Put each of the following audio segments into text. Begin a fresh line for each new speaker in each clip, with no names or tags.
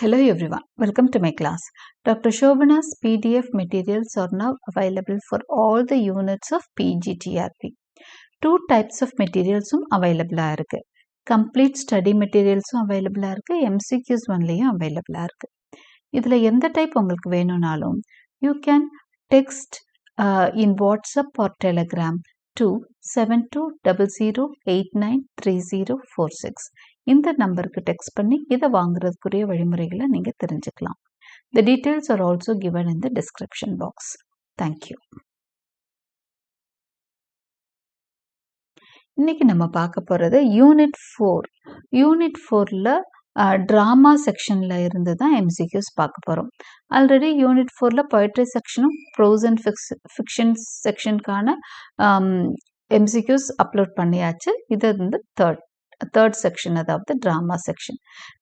Hello everyone, welcome to my class. Dr. Shobana's PDF materials are now available for all the units of PGTRP. Two types of materials available இருக்கு. Complete study materials available இருக்கு. MCQs onlyயும் available இருக்கு. இதுல எந்த type உங்களுக்கு வேணும்னாலும் you can text in WhatsApp or Telegram to 7200893046. இந்த நம்பருக்கு text பண்ணி இதை வாங்குறதுக்குரிய வழிமுறைகளை நீங்க தெரிஞ்சுக்கலாம். The details are also given in the description box. Thank you. இன்னைக்கு நம்ம பார்க்க போறது யூனிட் 4. யூனிட் 4ல டிராமா செக்ஷன்ல இருந்து தான் MCQs பார்க்க போறோம். ஆல்ரெடி யூனிட் 4ல poetry செக்ஷனும் ப்ரோஸ் அண்ட் ஃபிக்ஷன் செக்ஷனுக்கான MCQs அப்லோட் பண்ணியாச்சு. இது வந்து தேர்ட் செக்ஷன், அதாவது டிராமா செக்ஷன்.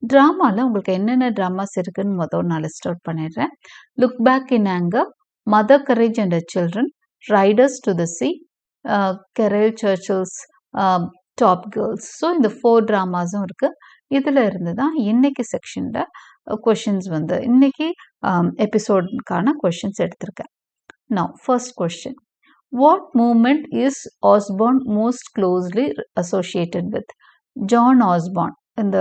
டிராமாவில் உங்களுக்கு என்னென்ன ட்ராமாஸ் இருக்குன்னு முதல் நான் லிஸ்ட் அவுட் பண்ணிடுறேன். Look back in Anger, Mother Courage and Children, Riders to the Sea, Caryl Churchill's Top Girls. So இந்த 4 ட்ராமாஸும் இருக்கு. இதில் இருந்து தான் இன்னைக்கு செக்ஷனில் கொஷின்ஸ் வந்து இன்னைக்கு எபிசோடுக்கான கொஷின்ஸ் எடுத்திருக்கேன். Now first question, what movement is Osborne most closely associated with? John Osborne இந்த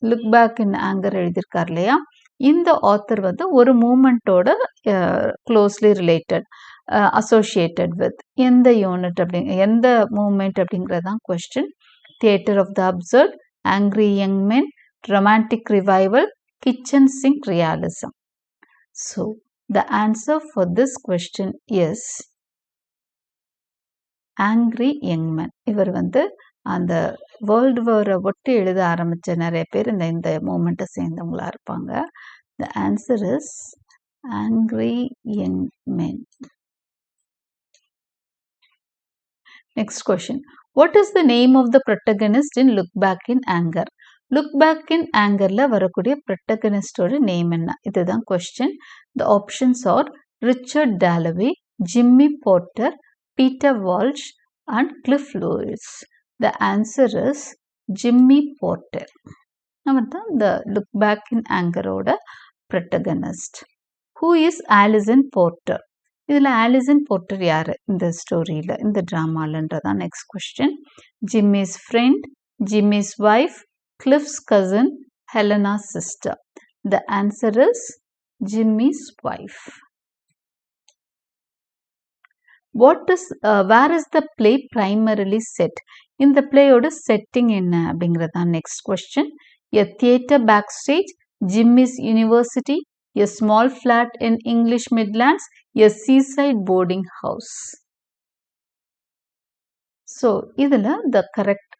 லுக் பேக் இன் ஆங்கர் எழுதியிருக்கார் இல்லையா, இந்த ஆத்தர் வந்து ஒரு மூமெண்ட்டோட க்ளோஸ்லி ரிலேட்டட் அசோசியேட்டட் வித் எந்த யூனிட் எந்த மூமெண்ட் அப்படிங்கிறதான் question. Theatre of the absurd, angry young men, romantic revival, kitchen sink realism. So the answer for this question is angry young men. இவர் வந்து அந்த வேர்ல்டு வாரை ஒட்டி எழுத ஆரம்பித்த நிறைய பேர் இந்த மூமெண்ட்டை சேர்ந்தவங்களா இருப்பாங்க. The answer is angry young men. Next question, what is the name of the protagonist in Look back in Anger? Look back in ஆங்கரில் வரக்கூடிய ப்ரொட்டகனிஸ்டோட நேம் என்ன? இதுதான் question. The options are Richard Dalloway, Jimmy Porter, Peter Walsh and Cliff Lewis. The answer is Jimmy Porter. அவன் தான் இந்த look back இன் ஆங்கரோட ப்ரொட்டகனிஸ்ட். Who is Alison Porter? இதில் ஆலிசன் போர்ட்டர் யார் இந்த ஸ்டோரியில், இந்த ட்ராமாலன்றதான் next question. Jimmy's friend, Jimmy's wife, Cliff's cousin, Helena's sister. The answer is Jimmy's wife. Where is the play primarily set? இந்த பிளேயோட செட்டிங் என்ன அப்படிங்கிறதான் next question. A theatre back stage, Jimmy's university, a small flat in English Midlands, a seaside boarding house. So இதில் the correct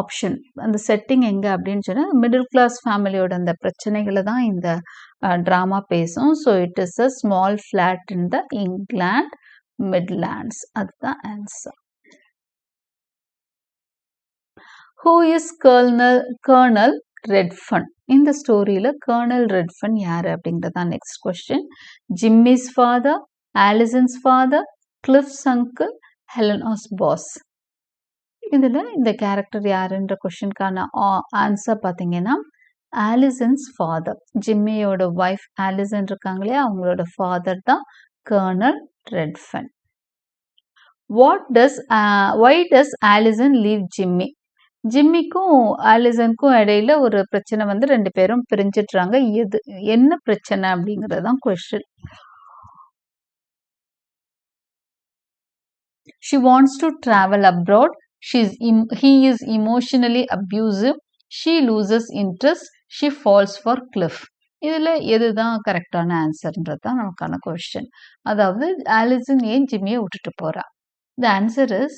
option, அந்த setting எங்கே அப்படின்னு சொன்னால் middle class ஃபேமிலியோட அந்த பிரச்சனைகளை தான் இந்த ட்ராமா பேசும். So it is a small flat in the England Midlands. அதுதான் answer. Who is Colonel Redfern? இந்த ஸ்டோரியில் கர்னல் ரெட்ஃபன் யார் அப்படிங்கிறதான் next question. Jimmy's father, Alison's father, Cliff's uncle, Helena's boss. இதில் இந்த கேரக்டர் யாருன்ற கொஸ்டினுக்கான ஆன்சர் பார்த்தீங்கன்னா ஆலிசன்ஸ் ஃபாதர். ஜிம்மியோட ஒய்ஃப் ஆலிசன் இருக்காங்க இல்லையா, அவங்களோட ஃபாதர் தான் Colonel Redfern. Why does Allison leave Jimmy? ஜிம்மிக்கும் ஆலிசனுக்கும் இடையில ஒரு பிரச்சனை வந்து 2 பேரும் பிரிஞ்சிடுறாங்க. என்ன பிரச்சனை அப்படிங்கறதுதான் question. She wants to travel abroad. He is emotionally abusive. She loses interest. She falls for cliff. இதுல எதுதான் கரெக்டான ஆன்சர்ன்றது தான் நமக்கான கொஸ்டின். அதாவது ஆலிசன் ஏன் ஜிம்மியை விட்டுட்டு போறா? The answer is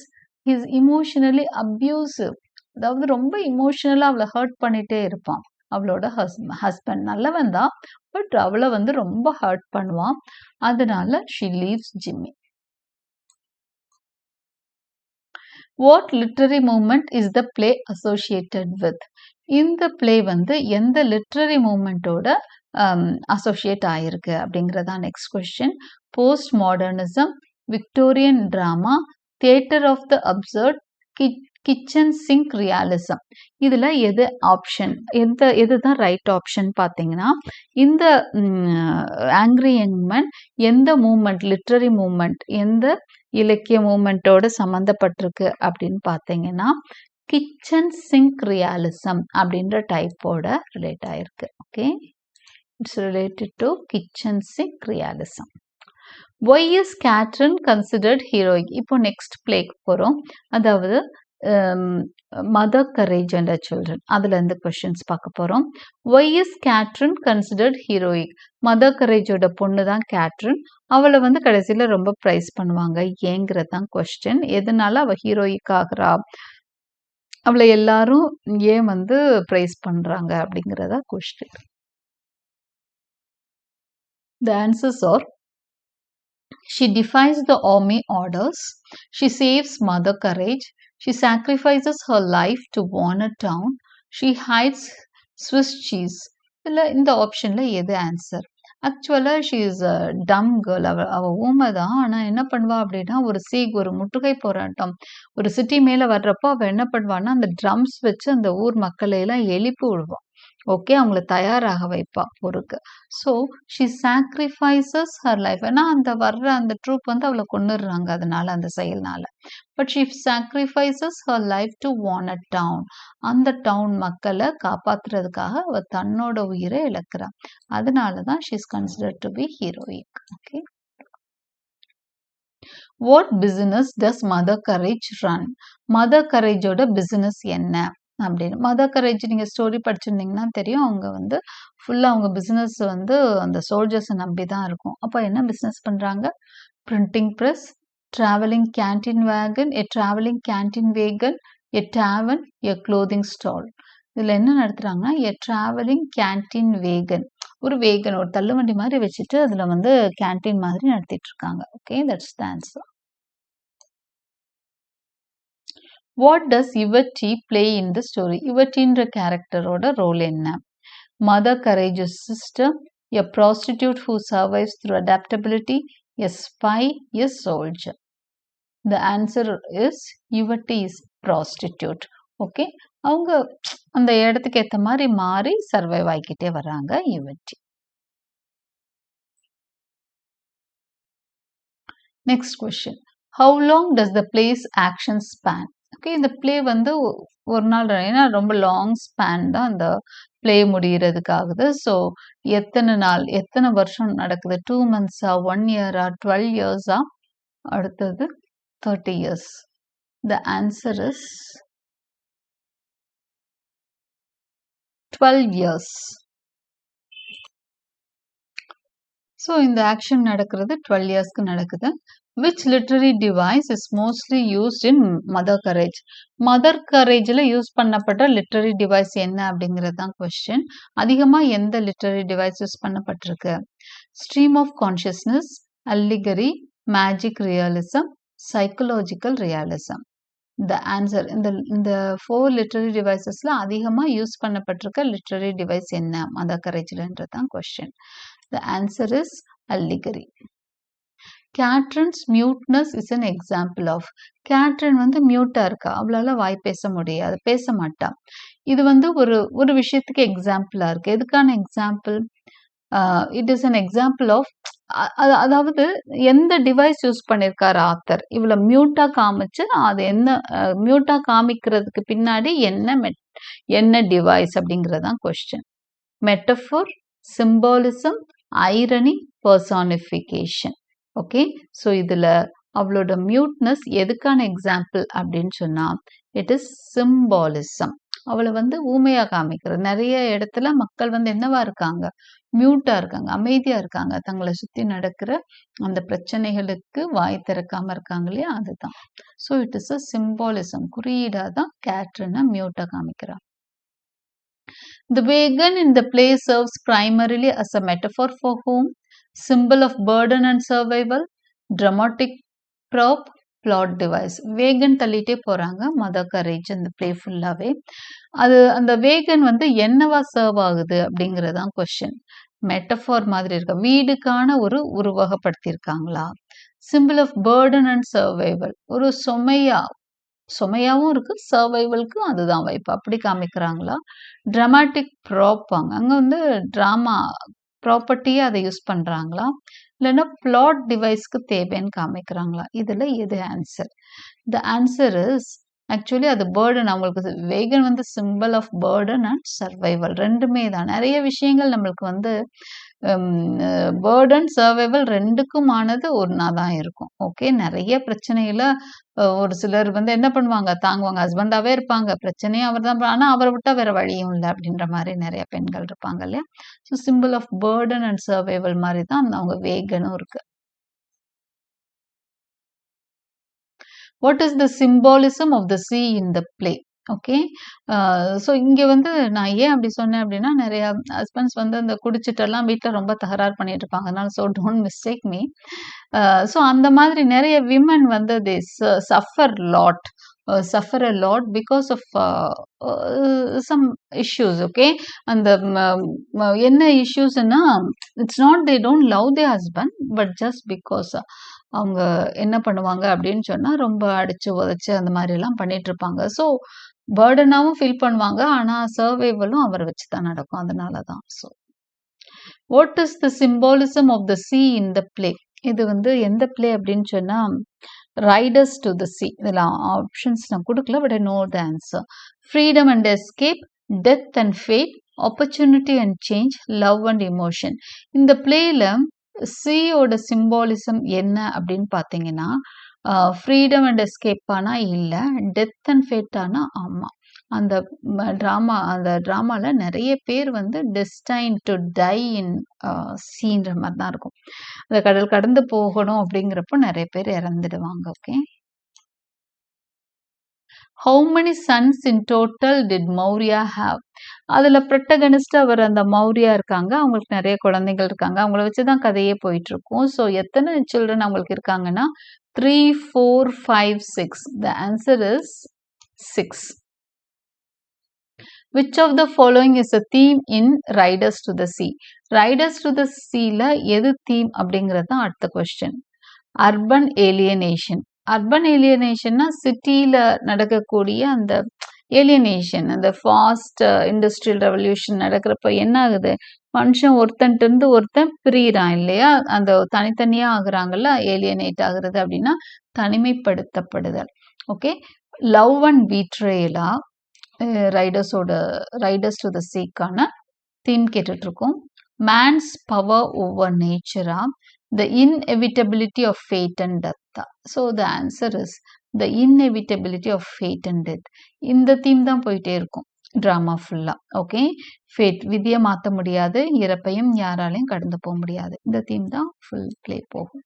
he is emotionally abusive. அதாவது ரொம்ப இமோஷனலா அவளை ஹர்ட் பண்ணிட்டே இருப்பான். அவளோட ஹஸ்பண்ட் நல்லவன் தான், பட் அவளை வந்து ரொம்ப ஹர்ட் பண்ணுவான். அதனால she leaves Jimmy. What literary movement is the play associated with? இந்த பிளே வந்து எந்த லிட்ரரி மூமெண்ட்டோட அசோசியேட் ஆயிருக்கு அப்படிங்கிறதான் next question. Postmodernism, Victorian drama, theatre of the absurd, kitchen sink realism. இதில் எது ஆப்ஷன், எதுதான் ரைட் ஆப்ஷன் பார்த்தீங்கன்னா, இந்த ஆங்க்ரி யங் மேன் எந்த மூமெண்ட், லிட்ரரி மூமெண்ட், எந்த இலக்கிய மூமெண்ட்டோட சம்மந்தப்பட்டிருக்கு அப்படின்னு பார்த்தீங்கன்னா, கிச்சன் சிங்க் ரியாலிசம் அப்படின்ற டைப்போட ரிலேட் ஆயிருக்கு. Okay, it's related to kitchen sink realism. Why is Catherine considered heroic? இப்போ நெக்ஸ்ட் பிளேக்கு போகிறோம். அதாவது மதர் கரேஜ் அண்ட் சில்ட்ரன், அதில் இருந்து கொஷின்ஸ் பார்க்க போகிறோம். Why is Catherine considered heroic? Mother கரேஜோட பொண்ணு தான் கேட்ரின். அவளை வந்து கடைசியில் ரொம்ப ப்ரைஸ் பண்ணுவாங்க. ஏங்கிறது தான் கொஸ்டின். எதனால அவள் ஹீரோயிக் ஆகிறா, அவளை எல்லாரும் ஏன் வந்து ப்ரைஸ் பண்ணுறாங்க அப்படிங்கிறதா question. The answers are: she defies the army orders, she saves Mother Courage, she sacrifices her life to warn a town, she hides Swiss cheese. இந்த ஆப்ஷனில் எது ஆன்சர்? ஆக்சுவலாக ஷீ இஸ் அ டம் கேர்ள். அவள் ஊமை தான். ஆனால் என்ன பண்ணுவா அப்படின்னா, ஒரு முற்றுகை போராட்டம் ஒரு சிட்டி மேலே வர்றப்போ அவள் என்ன பண்ணுவான்னா, அந்த ட்ரம்ஸ் வச்சு அந்த ஊர் மக்களையெல்லாம் எழுப்பி விடுவாள். ஓகே, அவங்கள தயாராக வைப்பா போருக்கு. So she sacrifices her life. ஏன்னா அந்த ட்ரூப் வந்து அவளை கொன்னுடுறாங்க அதனால, அந்த செயல்னால. But she sacrifices her life to warn a town. அந்த டவுன் மக்களை காப்பாற்றுறதுக்காக அவள் தன்னோட உயிரை இழக்கிறாள். அதனால தான் she is considered to be heroic. Okay, what business does Mother Courage run? Mother கரேஜோட பிசினஸ் என்ன அப்படின்னு. மதர் கரேஜ் நீங்கள் ஸ்டோரி படிச்சிருந்தீங்கன்னா தெரியும். அவங்க வந்து ஃபுல்லாக அவங்க பிஸ்னஸ் வந்து அந்த சோல்ஜர்ஸை நம்பி தான் இருக்கும். அப்போ என்ன பிஸ்னஸ் பண்ணுறாங்க? பிரிண்டிங் ப்ரெஸ், ட்ராவலிங் கேன்டீன் வேகன், ட்ராவலிங் கேன்டீன் வேகன், டேவன், க்ளோதிங் ஸ்டால். இதில் என்ன நடத்துகிறாங்கன்னா, ட்ராவலிங் கேன்டீன் வேகன், ஒரு வேகன், ஒரு தள்ளுவண்டி மாதிரி வச்சுட்டு அதில் வந்து கேன்டீன் மாதிரி நடத்திட்டு இருக்காங்க. Okay, that's the answer. What does Ivati play in the story? Ivatiன்ற கேரக்டரோட ரோல் என்ன? Mother Courage's sister, a prostitute who survives through adaptability, a spy, a soldier. The answer is Ivati is prostitute. Okay, அவங்க அந்த இடத்துக்கு ஏற்ற மாதிரி மாறி survive ஆகிக்கிட்டே வர்றாங்க Ivati. Next question. How long does the play's action span? Okay, இந்த play வந்து ஒரு நாள், ஏன்னா ரொம்ப லாங் ஸ்பேன் தான் அந்த பிளே முடிகிறதுக்காகுது. ஸோ எத்தனை நாள், எத்தனை வருஷம் நடக்குது? 2 months-ஆ, 1 year-ஆ, 12 years-ஆ, அடுத்தது 30 years. The answer is 12 years. So இந்த ஆக்ஷன் நடக்கிறது 12 years-க்கு நடக்குது. Which literary device is mostly used in Mother Courage? Mother Courageல யூஸ் பண்ணப்பட்ட லிட்ரரி டிவைஸ் என்ன அப்படிங்கிறது தான் கொஸ்டின். அதிகமாக எந்த லிட்ரரி டிவைஸ் யூஸ் பண்ணப்பட்டிருக்கு? Stream of consciousness, allegory, magic realism, psychological realism. The answer, இந்த 4 லிட்ரரி டிவைசஸில் அதிகமாக யூஸ் பண்ணப்பட்டிருக்க லிட்ரரி டிவைஸ் என்ன மதர் கரேஜ்லன்றது தான் question. The answer is allegory. Catherine's muteness is an example of. Catherine வந்து மியூட்டா இருக்கா, அவளால வாய் பேச முடியாது, பேச மாட்டா. இது வந்து ஒரு விஷயத்துக்கு எக்ஸாம்பிளா இருக்கு. எதுக்கான example? It is an example of, அதாவது எந்த டிவைஸ் யூஸ் பண்ணியிருக்காரு ஆத்தர், இவ்வளோ மியூட்டா காமிச்சு அது என்ன, மியூட்டா காமிக்கிறதுக்கு பின்னாடி என்ன டிவைஸ் அப்படிங்கிறது தான் question. Metaphor, symbolism, irony, personification. Okay, so இதில் அவளோட மியூட்னஸ் எதுக்கான எக்ஸாம்பிள் அப்படின்னு சொன்னால், இட் இஸ் சிம்பாலிசம். அவளை வந்து ஊமையாக காமிக்கிறது. நிறைய இடத்துல மக்கள் வந்து என்னவா இருக்காங்க? மியூட்டாக இருக்காங்க, அமைதியாக இருக்காங்க, தங்களை சுற்றி நடக்கிற அந்த பிரச்சனைகளுக்கு வாய் திறக்காமல் இருக்காங்க இல்லையா, அதுதான். So it is a symbolism, குறியீடாக தான் கேட்ரினை மியூட்டாக காமிக்கிறான். The wagon in the play serves primarily as a metaphor for whom? Symbol of burden and survival, dramatic prop, plot device. வேகன் தள்ளிட்டே போகிறாங்க மதர் கரேஜ் அந்த பிளே ஃபுல்லாகவே. அந்த வேகன் வந்து என்னவா சர்வ் ஆகுது அப்படிங்கிறதான் கொஸ்டின். மெட்டஃபார் மாதிரி இருக்க, வீடுக்கான ஒரு உருவகப்படுத்தியிருக்காங்களா? Symbol of burden and survival, ஒரு சுமையா சுமையாவும் இருக்கு, சர்வைவலுக்கு அதுதான் வாய்ப்பு. அப்படி காமிக்கிறாங்களா? ட்ராமாட்டிக் ப்ராப்பாங்க. அங்க வந்து ட்ராமா ப்ராப்பர்ட்டியா அதை யூஸ் பண்றாங்களா? இல்லன்னா பிளாட் டிவைஸ்க்கு தேவைன்னு காமிக்கிறாங்களா? இதுல எது answer? The answer is actually அது பர்டன். அவங்களுக்கு வேகன் வந்து symbol of burden and survival ரெண்டுமே தான். நிறைய விஷயங்கள் நம்மளுக்கு வந்து பர்டன் சர்வைவல் ரெண்டுக்குமானது ஒன்றா தான் இருக்கும். ஓகே, நிறைய பிரச்சனையில ஒரு சிலர் வந்து என்ன பண்ணுவாங்க, தாங்குவாங்க. ஹஸ்பண்டாவே இருப்பாங்க, பிரச்சனையும் அவர் தான். ஆனால் அவரை விட்டா வேற வழியும் இல்லை அப்படின்ற மாதிரி நிறைய பெண்கள் இருப்பாங்க இல்லையா? So symbol of burden and survival மாதிரி தான் அவங்க வேகனும் இருக்கு. What is the symbolism of the sea in the play? Okay, so இங்கே வந்து நான் ஏன் அப்படி சொன்னேன் அப்படின்னா, நிறைய ஹஸ்பண்ட்ஸ் வந்து அந்த குடிச்சிட்டெல்லாம் வீட்டில் ரொம்ப தகராறு பண்ணிட்டு இருப்பாங்க. அதனால so don't mistake me. So அந்த மாதிரி நிறைய விமன் வந்து they suffer a lot because of some issues. Okay, அந்த என்ன இஷ்யூஸ்னா, it's not they don't love their husband, but just because அவங்க என்ன பண்ணுவாங்க அப்படின்னு சொன்னா, ரொம்ப அடிச்சு உதைச்சு அந்த மாதிரி எல்லாம் பண்ணிட்டு இருப்பாங்க. ஸோ பர்டனாவும் ஃபீல் பண்ணுவாங்க. ஆனா சர்வைவலும் அவரை வச்சு தான் நடக்கும். அதனால தான். So what is the symbolism of the sea in the play? இது வந்து எந்த பிளே அப்படின்னு சொன்னா, ரைடர்ஸ் டு த sea. இதில் ஆப்ஷன்ஸ் நான் கொடுக்கல, but I know the answer. Freedom and escape, death and fate, opportunity and change, love and emotion. இந்த பிளேல சியோட சிம்பாலிசம் என்ன அப்படின்னு பார்த்தீங்கன்னா, ஃப்ரீடம் அண்ட் எஸ்கேப்பானா இல்லை, டெத் அண்ட் ஃபேட்டானா ஆமாம். அந்த ட்ராமாவில் நிறைய பேர் வந்து டெஸ்டைன் டு டை இன் சீன்ற மாதிரி தான் இருக்கும். அந்த கடல் கடந்து போகணும் அப்படிங்கிறப்போ நிறைய பேர் இறந்துடுவாங்க. Okay, how many sons in total did Maurya have? அதில் ப்ரொட்டகனிஸ்ட் அவர் அந்த மௌரியா இருக்காங்க, அவங்களுக்கு நிறைய குழந்தைகள் இருக்காங்க. அவங்கள வச்சு தான் கதையே போயிட்டு இருக்கும். ஸோ எத்தனை சில்ட்ரன் அவங்களுக்கு இருக்காங்கன்னா 3, 4, 5, 6. த answer is 6. Which of the following is a theme in Riders to the Sea? Riders to the Seaல எது தீம் அப்படிங்கிறது தான் அடுத்த கொஸ்டின். Urban alienation. அர்பன் ஏலியனேஷன்னா சிட்டியில் நடக்கக்கூடிய அந்த ஏலியனேஷன், அந்த ஃபாஸ்ட் இண்டஸ்ட்ரியல் ரெவல்யூஷன் நடக்கிறப்ப என்ன ஆகுது, மனுஷன் ஒருத்தன்ட்டு ஒருத்தன் பிரியிறான் இல்லையா? அந்த தனித்தனியாக ஆகுறாங்கல்ல, ஏலியனேட் ஆகுறது அப்படின்னா தனிமைப்படுத்தப்படுதல். ஓகே, லவ் அண்ட் பீட்ரேயலா ரைடர்ஸ் டு த சீக்கான தீம் கேட்டுட்ருக்கோம். மேன்ஸ் பவர் ஓவர் நேச்சரா, the inevitability of fate and டெத்தா? So the answer is the inevitability of fate and death. இந்த தீம் தான் போயிட்டே இருக்கும் ட்ராமா ஃபுல்லாக. ஓகே, ஃபேட், விதியை மாற்ற முடியாது, இறப்பையும் யாராலையும் கடந்து போக முடியாது. இந்த தீம் தான் ஃபுல் ப்ளே போகும்.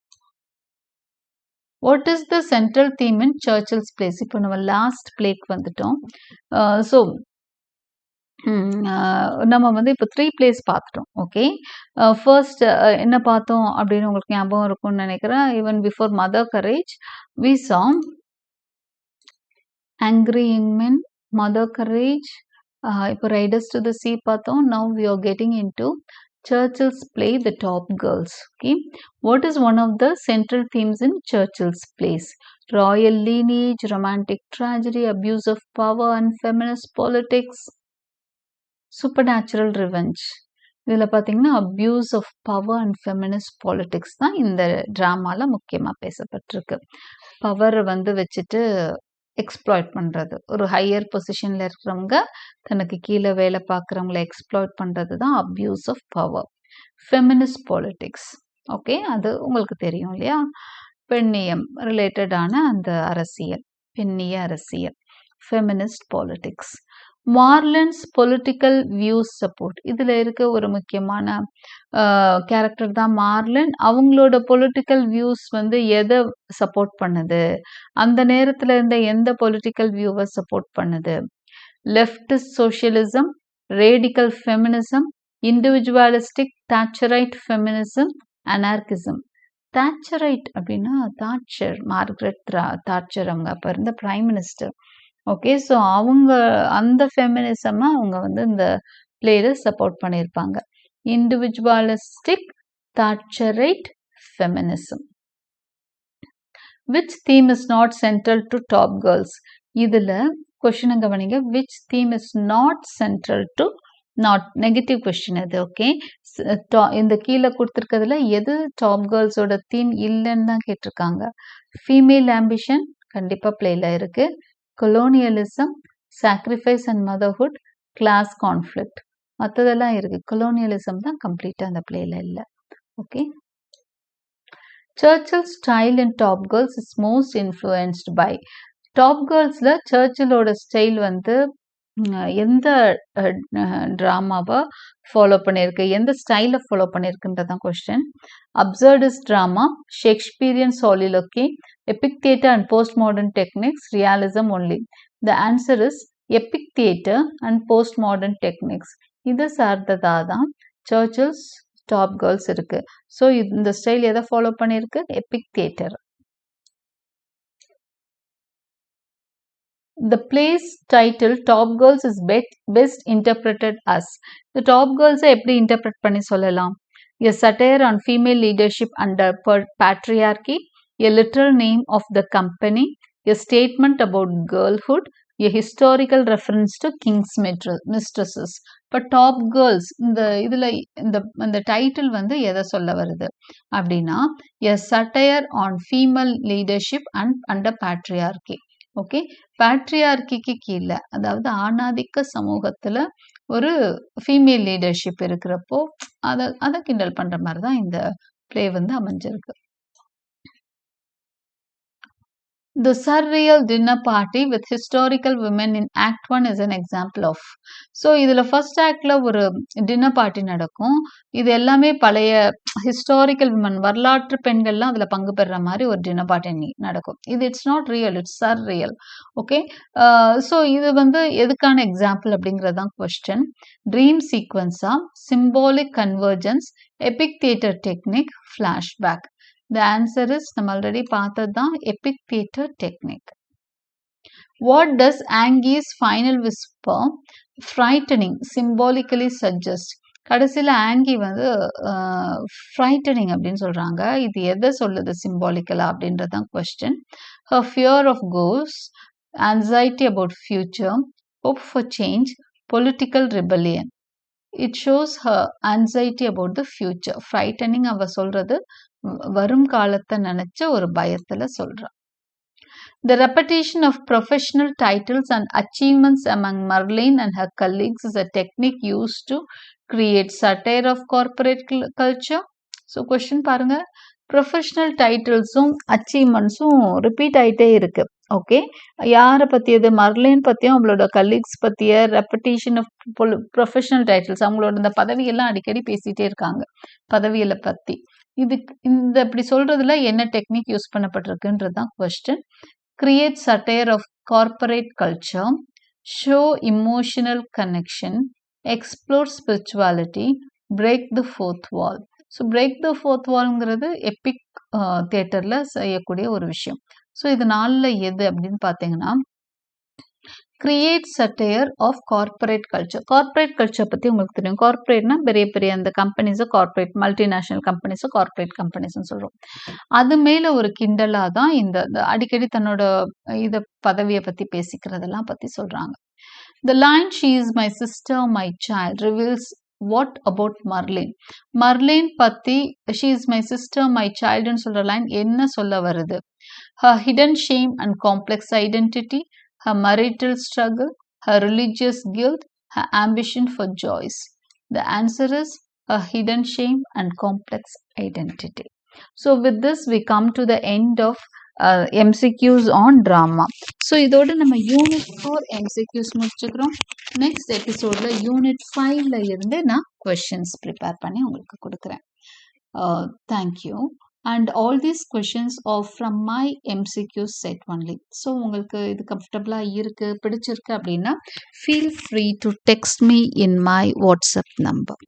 What is the central theme in Churchill's plays? இப்போ நம்ம லாஸ்ட் பிளேக்கு வந்துட்டோம். ஸோ நம்ம வந்து இப்போ 3 பிளேஸ் பார்த்துட்டோம். ஓகே, ஃபர்ஸ்ட் என்ன பார்த்தோம் அப்படின்னு உங்களுக்கு ஞாபகம் இருக்கும்னு நினைக்கிறேன். Even before Mother Courage we saw Angry young Men, Mother Courage, இப்போ ரைடர்ஸ் டு த சீ பார்த்தோம். Now we are getting in to Churchill's play, The Top Girls. Okay, what is one of the central themes in Churchill's plays? Royal lineage, romantic tragedy, abuse of power and feminist politics, supernatural revenge. இதில் பார்த்தீங்கன்னா abuse of power and feminist politics தான் இந்த ட்ராமாவில் முக்கியமாக பேசப்பட்டிருக்கு. பவரை வந்து வச்சுட்டு exploit பண்ணுறது, ஒரு ஹையர் பொசிஷனில் இருக்கிறவங்க தனக்கு கீழே வேலை பார்க்குறவங்கள எக்ஸ்ப்ளாய்ட் பண்ணுறது தான் abuse of power. Feminist politics, okay, அது உங்களுக்கு தெரியும் இல்லையா? பெண்ணியம் ரிலேட்டடான அந்த அரசியல், பெண்ணிய அரசியல், feminist politics. Marlene's political views support. இதில் இருக்க ஒரு முக்கியமான கேரக்டர் தான் மார்லன். அவங்களோட பொலிட்டிக்கல் வியூஸ் வந்து எதை சப்போர்ட் பண்ணுது, அந்த நேரத்தில் இருந்த எந்த பொலிட்டிக்கல் வியூவை சப்போர்ட் பண்ணுது? Leftist socialism, radical feminism, individualistic Thatcherite feminism, anarchism. Thatcherite அப்படின்னா தாட்சர், மார்கரெட் தாட்சர், அவங்க அப்போ இருந்த பிரைம் மினிஸ்டர். ஓகே, ஸோ அவங்க அந்த ஃபெமினிசமை அவங்க வந்து இந்த பிளேல சப்போர்ட் பண்ணியிருப்பாங்க. Individualistic Thatcherite feminism. Which theme is not central to Top Girls? இதில் கொஷினை கவனிங்க. Which theme is not central to not negative question அது. ஓகே, இந்த கீழே கொடுத்துருக்கிறதுல எது டாப் கேர்ள்ஸோட தீம் இல்லைன்னு தான் கேட்டிருக்காங்க. ஃபீமேல் ஆம்பிஷன் கண்டிப்பாக பிளேல இருக்கு. Colonialism, sacrifice and motherhood, class conflict, மற்றதெல்லாம் இருக்கு. கொலோனியலிசம் தான் கம்ப்ளீட்டாக அந்த பிளேல இல்லை. Okay, Churchill style in Top Girls is most influenced by. Top கேர்ள்ஸில் சர்ச்சிலோட ஸ்டைல் வந்து எந்த ட்ராமாவை ஃபாலோ பண்ணியிருக்கு, எந்த ஸ்டைலை ஃபாலோ பண்ணியிருக்குன்றதான் question. Absurdist drama, Shakespearean soliloquy, epic theatre and post modern techniques, realism only. The answer is epic theatre and post modern techniques. இது சார்ந்ததாக தான் சர்ச்சில்ஸ் டாப் கேர்ள்ஸ் இருக்கு. ஸோ இந்த ஸ்டைல் எதை ஃபாலோ பண்ணியிருக்கு? Epic theatre. The play's title Top Girls is best interpreted as. The Top Girls எப்படி interpret பண்ணி சொல்லலாம்? A satire on female leadership under patriarchy, a literal name of the company, a statement about girlhood, a historical reference to king's mistresses. இப்போ top Girls இதில் இந்த title வந்து எதை சொல்ல வருது அப்படின்னா, a satire on female leadership and under patriarchy. Okay, பேட்ரியார்கிக்கு கீழே, அதாவது ஆணாதிக்க சமூகத்தில் ஒரு ஃபீமேல் லீடர்ஷிப் இருக்கிறப்போ அதை கிண்டல் பண்ணுற மாதிரி தான் இந்த பிளே வந்து அமைஞ்சிருக்கு. The surreal dinner party with historical women in Act 1 is an example of. So இதில் ஃபர்ஸ்ட் ஆக்டில் ஒரு டின்னர் பார்ட்டி நடக்கும். இது எல்லாமே பழைய ஹிஸ்டாரிக்கல் விமன், வரலாற்று பெண்கள்லாம் அதில் பங்கு பெறுற மாதிரி ஒரு டின்னர் பார்ட்டி நடக்கும். இது it's not real, it's surreal. Okay, so இது வந்து எதுக்கான எக்ஸாம்பிள் அப்படிங்கிறது தான் கொஸ்டின். ட்ரீம் சீக்வன்ஸா, symbolic convergence, epic theatre technique, flashback. The answer is நம்ம ஆல்ரெடி பார்த்தது தான் epic theater technique. What does Angie's final whisper frightening symbolically suggest? கடைசியில் ஆங்கி வந்து ஃப்ரைட்டனிங் அப்படின்னு சொல்கிறாங்க. இது எதை சொல்லுது சிம்பாலிக்கலா அப்படின்றதான் question. Her fear of ghosts, anxiety about future, hope for change, political rebellion. It shows her anxiety about the future. Frightening அவ சொல்றது வரும் காலத்தை நினைச்ச ஒரு பயத்துல சொல்றா. The repetition of professional titles and achievements among Marlene and her colleagues is a technique used to create satire of corporate culture. So question பாருங்க, professional டைட்டில்ஸும் அச்சீவ்மெண்ட்ஸும் repeat ஆகிட்டே இருக்கு. ஓகே, யாரை பற்றியது? மர்லின் பற்றியும் அவங்களோட கலீக்ஸ் பற்றிய ரெப்படேஷன் ஆஃப் ப்ரொஃபஷனல் டைட்டில்ஸ், அவங்களோட இந்த பதவியெல்லாம் அடிக்கடி பேசிகிட்டே இருக்காங்க, பதவிகளை பற்றி. இந்த இப்படி சொல்கிறதுல என்ன டெக்னிக் யூஸ் பண்ணப்பட்டிருக்குன்றது தான் question. Create satire of corporate culture, show emotional connection, explore spirituality, break the fourth wall. So break the fourth வால்ங்கிறது எபிக் தியேட்டரில் செய்யக்கூடிய ஒரு விஷயம். ஸோ இது நாளில் எது அப்படின்னு பார்த்தீங்கன்னா, create satire of corporate culture. Corporate culture பற்றி உங்களுக்கு தெரியும். கார்பரேட்னா பெரிய பெரிய அந்த கம்பெனிஸை கார்பரேட், மல்டிநேஷ்னல் கம்பெனிஸை கார்பரேட் கம்பெனிஸ்ன்னு சொல்கிறோம். அது மேலே ஒரு கிண்டலாக தான் இந்த அடிக்கடி தன்னோட இதை பதவியை பற்றி பேசிக்கிறதெல்லாம் பற்றி சொல்கிறாங்க. The line "She is my sister, my child" reveals what about Marlene? Marlene பத்தி "She is my sister, my child" ன்னு சொல்ற லைன் என்ன சொல்ல வருது? Her hidden shame and complex identity, her marital struggle, her religious guilt, her ambition for joys. The answer is a hidden shame and complex identity. So with this we come to the end of MCQs on drama. So இதோட நம்ம unit 4 MCQs முடிச்சுக்கிறோம். நெக்ஸ்ட் எபிசோட்ல unit 5ல இருந்து நான் questions prepare பண்ணி உங்களுக்கு கொடுக்குறேன். Thank you. And all these questions are from my MCQ set only. So உங்களுக்கு இது கம்ஃபர்டபுளாக இருக்குது, பிடிச்சிருக்கு அப்படின்னா feel free to text me in my WhatsApp number.